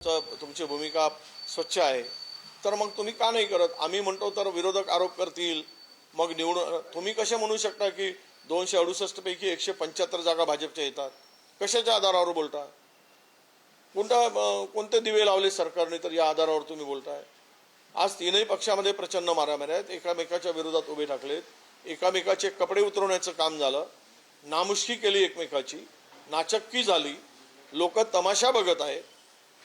तुमची भूमिका स्वच्छ आहे, तर मग तुम्ही का नाही करत? आम्ही म्हणतो तर विरोधक आरोप करतील, मग निवडून तुम्ही कसे म्हणू शकता की 268 पैकी 175 जागा भाजपच्या येतात? कशाच्या आधारावर बोलता? कोणते दिवे लावले सरकारने तर या आधारावर तुम्ही बोलताय? आज तीनही पक्षामध्ये प्रचंड मारामारी आहेत, एकामेकाच्या विरोधात उभे टाकलेत, एकामेकाचे कपडे उतरवण्याचं काम झालं, नामुष्की केली एकमेकाची, नाचक्की झाली, लोक तमाशा बघत आहेत.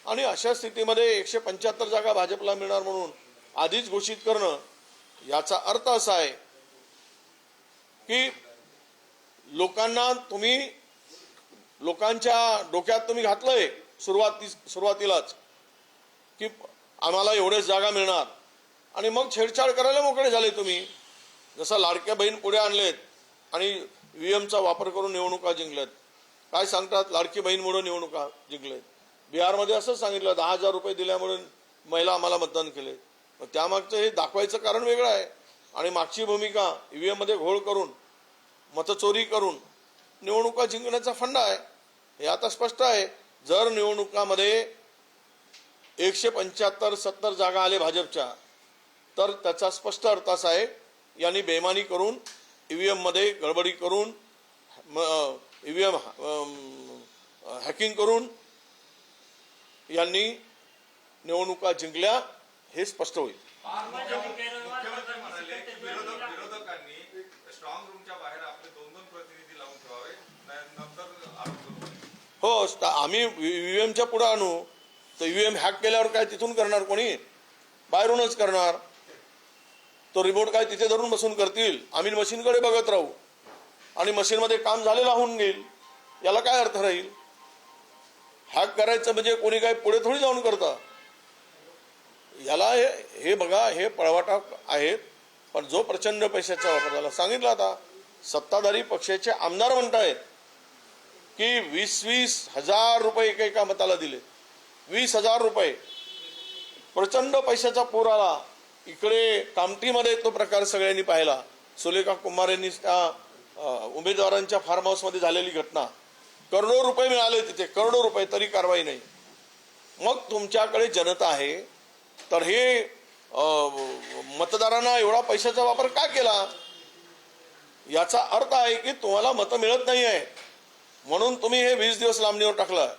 आणि अशा स्थितीमध्ये 175 जागा भाजपला मिळणार म्हणून आधीच घोषित करणं, याचा अर्थ असा आहे की लोकांच्या डोक्यात तुम्ही घातलंय सुरुवातीलाच की आम्हाला एवढेच जागा मिळणार, आणि मग छेडछाड करायला मोकळे झाले तुम्ही. जसं लाडक्या बहीण पुढे आणलेत आणि ईव्हीएमचा वापर करून निवडणुका जिंकल्यात. काय सांगतात? लाडकी बहीणमुळे निवडणुका जिंकलेत. बिहारमध्ये असंच सांगितलं, 10,000 रुपये दिल्यामुळे महिला आम्हाला मतदान केले. त्यामागचं हे दाखवायचं कारण वेगळं आहे. आणि मागची भूमिका ईव्हीएम मध्ये घोळ करून, मतचोरी करून निवडणुका जिंकण्याचा फंडा आहे. हे आता स्पष्ट आहे. जर निवडणुकामध्ये 175-70 जागा आले भाजपच्या, तर त्याचा स्पष्ट अर्थ असा आहे, यांनी बेमानी करून, ईव्हीएम मध्ये गडबडी करून, ईव्हीएम हॅकिंग करून यांनी निवडणुका जिंकल्या, हे स्पष्ट होईल. मुख्यमंत्री म्हणाले की विरोधकांनी स्ट्रॉंग रूमच्या बाहेर आपले 2-2 प्रतिनिधी लावून ठेवावे, नंतर आरोप करू. हो, आम्ही ईव्हीएमच्या पुढे आणू, तर ईव्हीएम हॅक केल्यावर काय तिथून करणार? कोणी बाहेरूनच करणार. तो रिमोट काय तिथे धरून बसून करतील? आम्ही मशीनकडे बघत राहू आणि मशीनमध्ये काम झालेलं होऊन घेईल. याला काय अर्थ राहील? हॅक करायचं म्हणजे कोणी काय पुढे थोडी जाऊन करतं. याला हे बघा, हे पळवाटा आहेत. पण जो प्रचंड पैशाचा वापर झाला, सांगितलं आता सत्ताधारी पक्षाचे आमदार म्हणतायत की 20-20 हजार रुपये एका मताला दिले. 20,000 रुपये, प्रचंड पैशाचा पूर आला. इकडे कामठीमध्ये तो प्रकार सगळ्यांनी पाहिला. सुलेखा कुमार यांनी त्या उमेदवारांच्या फार्म हाऊसमध्ये झालेली घटना, करोडो रुपये मिळाले तिथे, करोडो रुपये, तरी कारवाई नाही. मग तुमच्याकडे जनता आहे, तर हे मतदारांना एवढा पैशाचा वापर का केला? याचा अर्थ आहे की तुम्हाला मतं मिळत नाही आहे, म्हणून तुम्ही हे 20 दिवस लांबणीवर टाकलं.